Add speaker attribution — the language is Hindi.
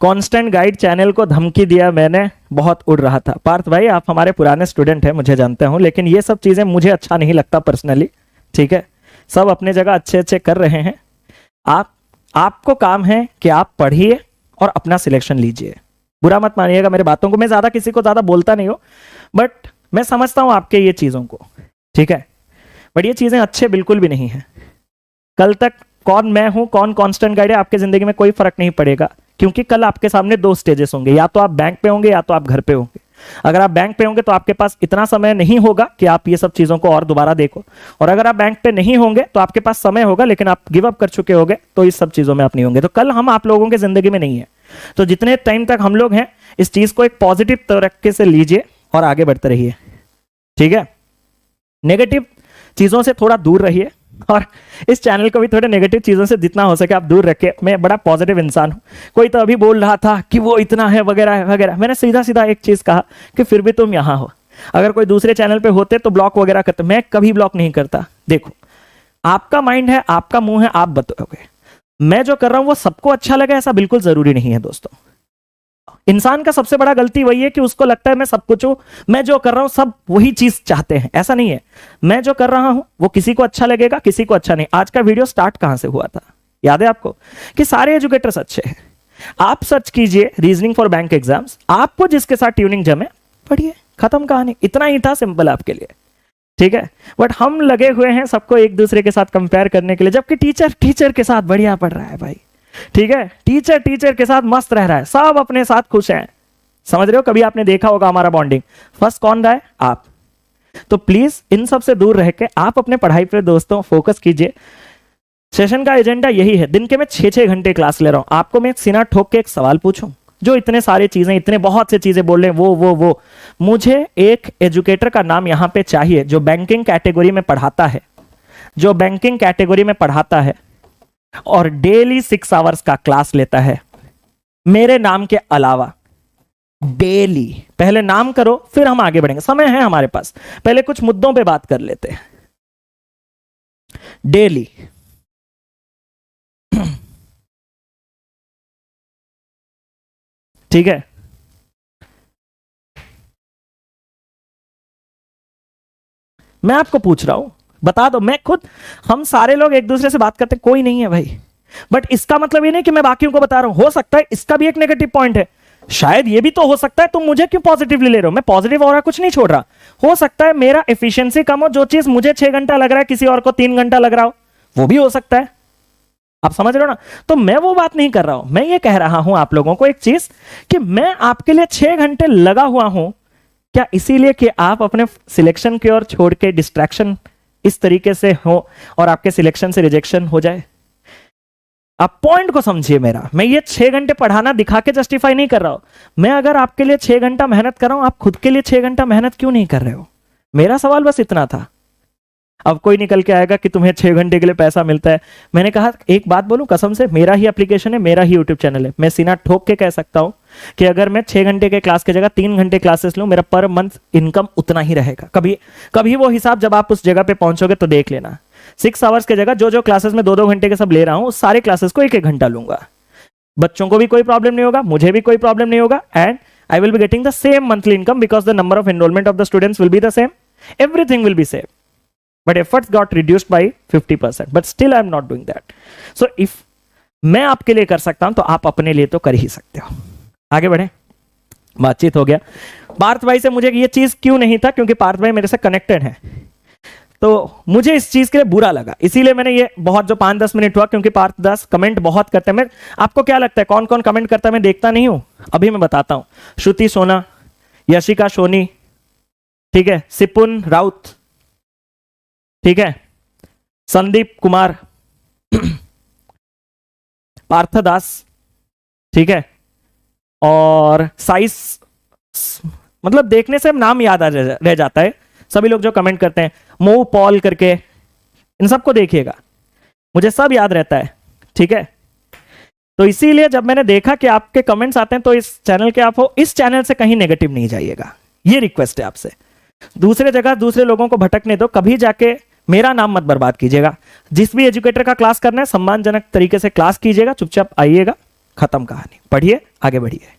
Speaker 1: कांस्टेंट गाइड चैनल को धमकी दिया मैंने, बहुत उड़ रहा था। पार्थ भाई आप हमारे पुराने स्टूडेंट हैं, मुझे जानते हो, लेकिन ये सब चीजें मुझे अच्छा नहीं लगता पर्सनली। ठीक है, सब अपने जगह अच्छे अच्छे कर रहे हैं। आपको काम है कि आप पढ़िए और अपना सिलेक्शन लीजिए। बुरा मत मानिएगा मेरे बातों को, मैं ज्यादा किसी को ज्यादा बोलता नहीं हूं, बट मैं समझता हूं आपके ये चीजों को। ठीक है, बट ये चीजें अच्छे बिल्कुल भी नहीं है। कल तक कौन मैं हूं, कौन कांस्टेंट गाइड है, आपके जिंदगी में कोई फर्क नहीं पड़ेगा, क्योंकि कल आपके सामने दो स्टेजेस होंगे, या तो आप बैंक पे होंगे या तो आप घर पे होंगे। अगर आप बैंक पे होंगे तो आपके पास इतना समय नहीं होगा कि आप ये सब चीजों को और दोबारा देखो, और अगर आप बैंक पे नहीं होंगे तो आपके पास समय होगा लेकिन आप गिव अप कर चुके होंगे, तो इस सब चीजों में आप नहीं होंगे। तो कल हम आप लोगों के जिंदगी में नहीं है, तो जितने टाइम तक हम लोग हैं इस चीज को एक पॉजिटिव तरीके से लीजिए और आगे बढ़ते रहिए। ठीक है, नेगेटिव चीजों से थोड़ा दूर रहिए, और इस चैनल को भी थोड़े नेगेटिव चीजों से जितना हो सके आप दूर रखिए। मैं बड़ा पॉजिटिव इंसान हूं। कोई तो अभी बोल रहा था कि वो इतना है वगैरह वगैरह, मैंने सीधा सीधा एक चीज कहा कि फिर भी तुम यहां हो। अगर कोई दूसरे चैनल पे होते तो ब्लॉक वगैरह करते, मैं कभी ब्लॉक नहीं करता। देखो, आपका माइंड है, आपका मुंह है, आप बताओगे। मैं जो कर रहा हूं वो सबको अच्छा लगे ऐसा बिल्कुल जरूरी नहीं है दोस्तों। इंसान का सबसे बड़ा गलती वही है कि उसको लगता है मैं सब कुछ हूं, मैं जो कर रहा हूं सब वही चीज चाहते हैं। ऐसा नहीं है, मैं जो कर रहा हूं वो किसी को अच्छा लगेगा, किसी को अच्छा नहीं। आज का वीडियो स्टार्ट कहां से हुआ था, याद है आपको, कि सारे एजुकेटर्स अच्छे हैं। आप सर्च कीजिए रीजनिंग फॉर बैंक एग्जाम्स, आपको जिसके साथ ट्यूनिंग जमे पढ़िए, खत्म कहानी। इतना ही था, सिंपल आपके लिए। ठीक है, बट हम लगे हुए हैं सबको एक दूसरे के साथ कंपेयर करने के लिए, जबकि टीचर के साथ बढ़िया पढ़ रहा है भाई। ठीक है, टीचर के साथ मस्त रह रहा है, सब अपने साथ खुश हैं। समझ रहे हो, कभी आपने देखा होगा हमारा बॉन्डिंग, फर्स्ट कौन रहा है, आप। तो प्लीज इन सब से दूर रह के आप अपने पढ़ाई पे दोस्तों फोकस कीजिए। सेशन का एजेंडा यही है, दिन के मैं 6-6 घंटे क्लास ले रहा हूं। आपको मैं एक सीना ठोक के एक सवाल पूछूं, जो इतने सारे चीजें, इतने बहुत से चीजें बोल रहे हैं, वो मुझे एक एजुकेटर का नाम यहां पे चाहिए जो बैंकिंग कैटेगरी में पढ़ाता है, जो बैंकिंग कैटेगरी में पढ़ाता है और डेली 6 आवर्स का क्लास लेता है मेरे नाम के अलावा, डेली। पहले नाम करो फिर हम आगे बढ़ेंगे, समय है हमारे पास, पहले कुछ मुद्दों पे बात कर लेते हैं। डेली ठीक है, मैं आपको पूछ रहा हूं, बता दो। मैं खुद, हम सारे लोग एक दूसरे से बात करते, कोई नहीं है भाई, बट इसका मतलब ये नहीं कि मैं बाकियों को बता रहा हूं। हो सकता है इसका भी एक नेगेटिव पॉइंट है, शायद ये भी तो हो सकता है। तुम मुझे क्यों पॉजिटिवली ले रहे हो, मैं पॉजिटिव और कुछ नहीं छोड़ रहा। हो सकता है मेरा एफिशिएंसी कम हो, जो चीज मुझे 6 घंटा लग रहा है किसी और को 3 घंटा लग रहा हो, वो भी हो सकता है। आप समझ रहे हो ना, तो मैं वो बात नहीं कर रहा हूं। मैं ये कह रहा हूं आप लोगों को एक चीज, कि मैं आपके लिए 6 घंटे लगा हुआ हूं, क्या इसीलिए कि आप अपने सिलेक्शन की ओर छोड़ के डिस्ट्रैक्शन इस तरीके से हो और आपके सिलेक्शन से रिजेक्शन हो जाए। आप पॉइंट को समझिए मेरा। मैं ये 6 घंटे पढ़ाना दिखा के जस्टिफाई नहीं कर रहा हूं। मैं अगर आपके लिए 6 घंटा मेहनत कर रहा हूं, आप खुद के लिए 6 घंटा मेहनत क्यों नहीं कर रहे हो? मेरा सवाल बस इतना था। अब कोई निकल के आएगा कि तुम्हें 6 घंटे के लिए पैसा मिलता है। मैंने कहा एक बात बोलूं कसम से, मेरा ही एप्लीकेशन है, मेरा ही यूट्यूब चैनल है। मैं सीना ठोक के कह सकता हूं कि अगर मैं 6 घंटे के क्लास की जगह 3 घंटे क्लासेस लूं, मेरा पर मंथ इनकम उतना ही रहेगा। कभी वो हिसाब जब आप उस जगह पे पहुंचोगे तो देख लेना। 6 आवर्स की जगह जो क्लासेस में 2-2 घंटे के सब ले रहा हूं, उस सारे क्लासेस को 1-1 घंटा लूंगा। बच्चों को भी कोई प्रॉब्लम नहीं होगा, मुझे भी कोई प्रॉब्लम नहीं होगा, and I will be getting the same monthly income because the number of enrolment of the students will be the same, everything will be same, but efforts got reduced by 50%, but still I am not doing that. So if मैं आपके लिए कर सकता हूं तो आप अपने लिए तो कर ही सकते हो। आगे बढ़े, बातचीत हो गया। पार्थ भाई से मुझे ये चीज क्यों नहीं था, क्योंकि पार्थ भाई मेरे से कनेक्टेड है, तो मुझे इस चीज के लिए बुरा लगा, इसीलिए मैंने ये बहुत जो 5-10 मिनट हुआ, क्योंकि पार्थ दास कमेंट बहुत करते हैं। मैं, आपको क्या लगता है कौन कौन कमेंट करता है? मैं देखता नहीं हूं, अभी मैं बताता हूं। श्रुति सोना, यशिका सोनी, ठीक है, सिपुन राउत, ठीक है, संदीप कुमार, पार्थदास, ठीक है, और साइस, मतलब देखने से नाम याद रह जाता है सभी लोग जो कमेंट करते हैं। मो पॉल करके, इन सबको देखिएगा, मुझे सब याद रहता है, ठीक है। तो इसीलिए जब मैंने देखा कि आपके कमेंट्स आते हैं तो इस चैनल के आप हो, इस चैनल से कहीं नेगेटिव नहीं जाइएगा, ये रिक्वेस्ट है आपसे। दूसरे जगह दूसरे लोगों को भटकने दो, कभी जाके मेरा नाम मत बर्बाद कीजिएगा। जिस भी एजुकेटर का क्लास करना है सम्मानजनक तरीके से क्लास कीजिएगा, चुपचाप आइएगा, खत्म कहानी। पढ़िए, आगे बढ़िए।